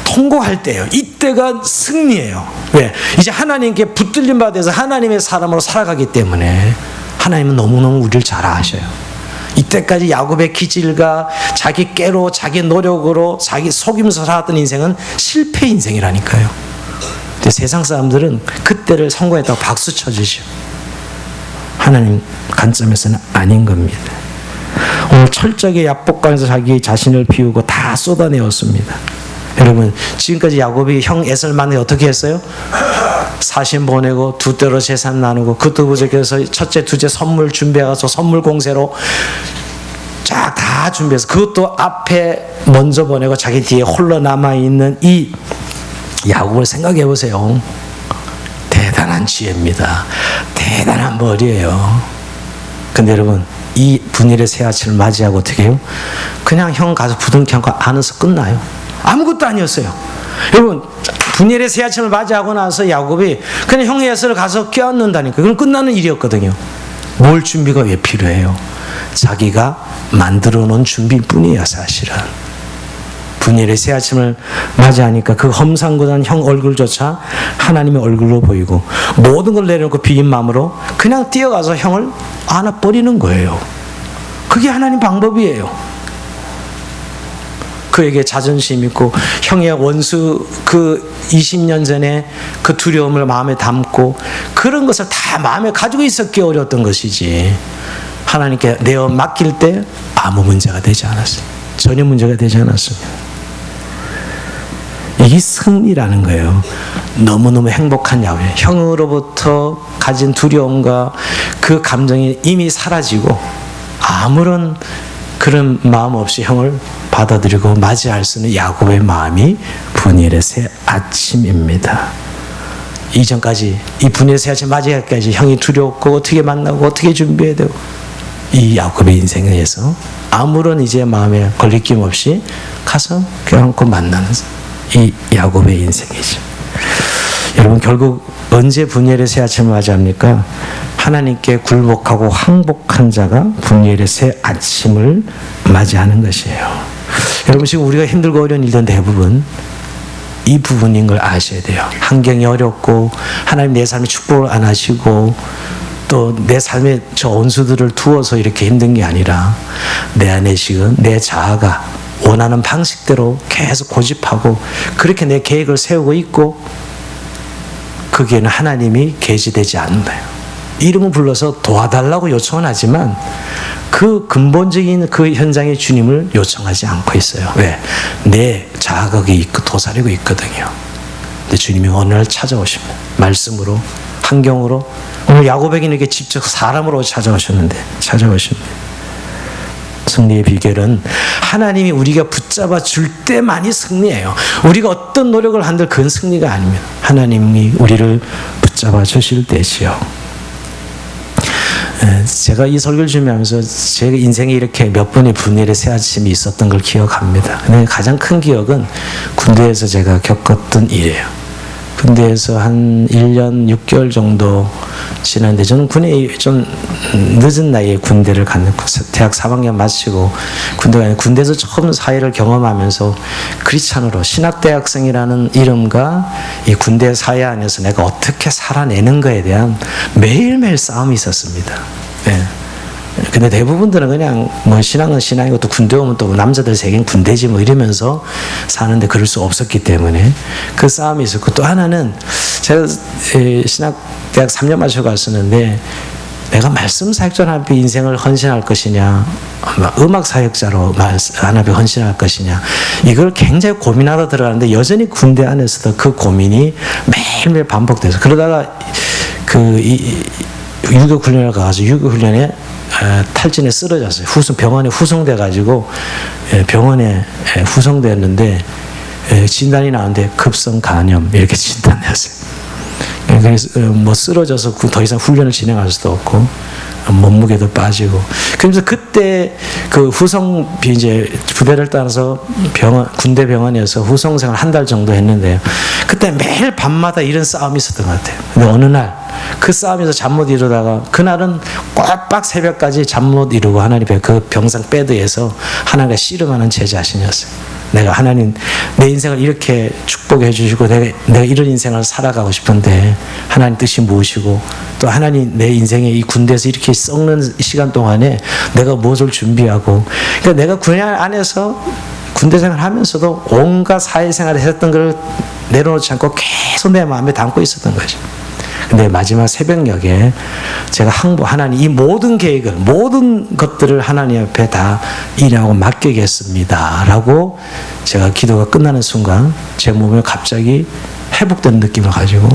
통곡할 때예요. 이때가 승리예요. 왜? 이제 하나님께 붙들림 받아서 하나님의 사람으로 살아가기 때문에 하나님은 너무너무 우리를 잘 아셔요. 이때까지 야곱의 기질과 자기 깨로 자기 노력으로 자기 속이면서 살았던 인생은 실패 인생이라니까요. 근데 세상 사람들은 그때를 성공했다고 박수 쳐주죠. 하나님 관점에서는 아닌 겁니다. 오늘 철저하게 야복강에서 자기 자신을 비우고 다 쏟아내었습니다. 여러분 지금까지 야곱이 형 에서를 만나서 어떻게 했어요? 사신 보내고 두 때로 재산 나누고 그것도 부족해서 첫째 둘째 선물 준비해서 선물 공세로 쫙 다 준비해서 그것도 앞에 먼저 보내고 자기 뒤에 홀로 남아있는 이 야곱을 생각해 보세요. 대단한 지혜입니다. 대단한 머리예요. 근데 여러분 이 분일의 새 아침을 맞이하고 어떻게 해요? 그냥 형 가서 부둥켜 안고 안아서 끝나요. 아무것도 아니었어요. 여러분 분일의 새 아침을 맞이하고 나서 야곱이 그냥 형의 에서를 가서 껴안는다니까. 그럼 끝나는 일이었거든요. 뭘 준비가 왜 필요해요? 자기가 만들어 놓은 준비뿐이에요. 사실은 분일의 새 아침을 맞이하니까 그 험상궂은 형 얼굴조차 하나님의 얼굴로 보이고 모든 걸 내려놓고 비인 마음으로 그냥 뛰어가서 형을 안아버리는 거예요. 그게 하나님 방법이에요. 그에게 자존심 있고 형의 원수 그 20년 전에 그 두려움을 마음에 담고 그런 것을 다 마음에 가지고 있었기에 어려웠던 것이지, 하나님께 내어 맡길 때 아무 문제가 되지 않았어요. 전혀 문제가 되지 않았습니다. 이게 승리라는 거예요. 너무너무 행복한 야곱이에요. 형으로부터 가진 두려움과 그 감정이 이미 사라지고 아무런 그런 마음 없이 형을 받아들이고 맞이할 수 있는 야곱의 마음이 분일의 새 아침입니다. 이전까지 이 분일의 새 아침 맞이하기까지 형이 두렵고 어떻게 만나고 어떻게 준비해야 되고 이 야곱의 인생에서 아무런 이제 마음에 걸리낌 없이 가서 껴안고 만나는 이 야곱의 인생이죠. 여러분 결국 언제 분일의 새 아침을 맞이합니까? 하나님께 굴복하고 항복한 자가 분일의 새 아침을 맞이하는 것이에요. 여러분 지금 우리가 힘들고 어려운 일들 대부분 이 부분인 걸 아셔야 돼요. 환경이 어렵고 하나님 내 삶에 축복을 안 하시고 또 내 삶에 저 원수들을 두어서 이렇게 힘든 게 아니라 내 안에 지금 내 자아가 원하는 방식대로 계속 고집하고 그렇게 내 계획을 세우고 있고 거기에는 하나님이 계시되지 않는 거예요. 이름을 불러서 도와달라고 요청은 하지만 그 근본적인 그 현장의 주님을 요청하지 않고 있어요. 왜? 내 자아가 거기 도사리고 있거든요. 근데 주님이 어느 날 찾아오십니다. 말씀으로, 환경으로. 오늘 야곱에게는 이렇게 직접 사람으로 찾아오십니다. 승리의 비결은 하나님이 우리가 붙잡아 줄 때만이 승리예요. 우리가 어떤 노력을 한들 그건 승리가 아닙니다. 하나님이 우리를 붙잡아 주실 때지요. 제가 이 설교를 준비하면서 제 인생에 이렇게 몇 번의 분일의 새 아침이 있었던 걸 기억합니다. 근데 가장 큰 기억은 군대에서 제가 겪었던 일이에요. 군대에서 한 1년 6개월 정도 지났는데 저는 군에 좀 늦은 나이에 군대를 갔는데 대학 3학년 마치고 군대에서 처음 사회를 경험하면서 크리스찬으로 신학대학생이라는 이름과 이 군대 사회 안에서 내가 어떻게 살아내는 거에 대한 매일매일 싸움이 있었습니다. 네. 근데 대부분들은 그냥 뭐 신앙은 신앙이고 또 군대 오면 또 남자들 세계는 군대지 뭐 이러면서 사는데 그럴 수 없었기 때문에 그 싸움이 있었고, 또 하나는 제가 신학대학 3년 마치고 갔었는데 내가 말씀 사역자로 하나님께 인생을 헌신할 것이냐, 음악 사역자로 하나님께 헌신할 것이냐, 이걸 굉장히 고민하다 들어가는데 여전히 군대 안에서도 그 고민이 매일매일 반복돼서, 그러다가 유교 훈련을 가가지고 유교 훈련에 탈진에 쓰러졌어요. 병원에 후송돼가지고 병원에 후송됐는데 진단이 나왔는데 급성 간염 이렇게 진단되었어요. 그래서 뭐 쓰러져서 더 이상 훈련을 진행할 수도 없고 몸무게도 빠지고. 그래서 그때 그 후성 이제 부대를 따라서 군대 병원에서 후송 생활 한 달 정도 했는데요. 그때 매일 밤마다 이런 싸움이 있었던 것 같아요. 근데 어느 날 그 싸움에서 잠 못 이루다가 그날은 꼬박 새벽까지 잠 못 이루고 하나님 그 병상 베드에서 하나님과 씨름하는 제 자신이었어요. 내가 하나님 내 인생을 이렇게 축복해 주시고 내가 이런 인생을 살아가고 싶은데 하나님 뜻이 무엇이고 또 하나님 내 인생에 이 군대에서 이렇게 썩는 시간 동안에 내가 무엇을 준비하고 그러니까 내가 군대 안에서 군대 생활을 하면서도 온갖 사회생활을 했던 걸 내려놓지 않고 계속 내 마음에 담고 있었던 거죠. 근데 마지막 새벽녘에 제가 하나님 이 모든 계획을 모든 것들을 하나님 앞에 다 일하고 맡기겠습니다 라고 제가 기도가 끝나는 순간 제 몸에 갑자기 회복된 느낌을 가지고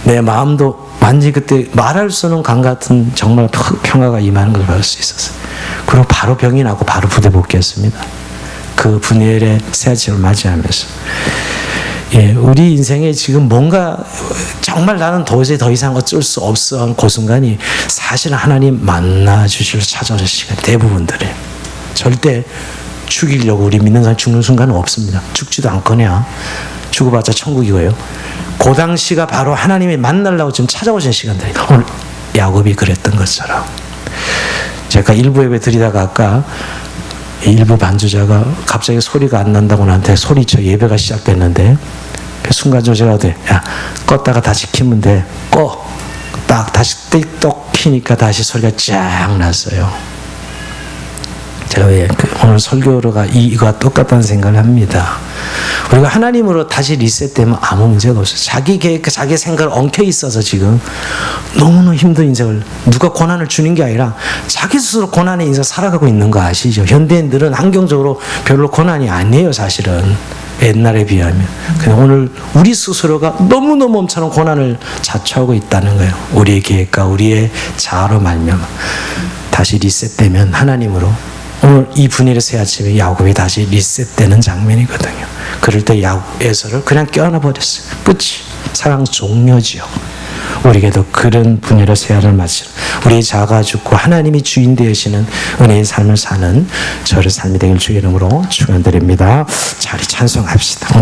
내 마음도 완전히 그때 말할 수 없는 강 같은 정말 평화가 임하는 걸 볼 수 있었어요. 그리고 바로 병이 나고 바로 부대 복귀했습니다. 그 분열의 새 아침을 맞이하면서 예, 우리 인생에 지금 뭔가 정말 나는 도저히 더 이상 어쩔 수 없어 그 순간이 사실은 하나님 만나 주시러 찾아오는 시간 대부분들이 절대 죽이려고 우리 믿는 사람 죽는 순간은 없습니다. 죽지도 않거냐 죽어봤자 천국이고요. 그 당시가 바로 하나님이 만나려고 지금 찾아오신 시간들이 오늘 야곱이 그랬던 것처럼 제가 일부 예배 드리다가 아까 일부 반주자가 갑자기 소리가 안 난다고 나한테 소리쳐 예배가 시작됐는데 그 순간적으로 제가 야 껐다가 다시 키면 돼. 꺼. 딱 다시 띡똑 키니까 다시 소리가 쫙 났어요. 제가 왜 오늘 설교로가 이거와 똑같다는 생각을 합니다. 우리가 하나님으로 다시 리셋되면 아무 문제가 없어요. 자기 계획, 자기 생각을 엉켜 있어서 지금 너무너무 힘든 인생을 누가 고난을 주는 게 아니라 자기 스스로 고난의 인생을 살아가고 있는 거 아시죠? 현대인들은 환경적으로 별로 고난이 아니에요, 사실은. 옛날에 비하면. 근데 오늘 우리 스스로가 너무너무 엄청난 고난을 자초하고 있다는 거예요. 우리의 계획과 우리의 자아로 말미암아 다시 리셋되면 하나님으로 오늘 이 분열의 새 아침에 야곱이 다시 리셋되는 장면이거든요. 그럴 때 에서를 그냥 껴안아 버렸어요. 끝이 사랑 종료지요. 우리에게도 그런 분열의 새해를 맞이는 우리의 자아가 죽고 하나님이 주인 되시는 은혜의 삶을 사는 저의 삶이 되길 주의 이름으로 축원드립니다. 자리 찬송합시다.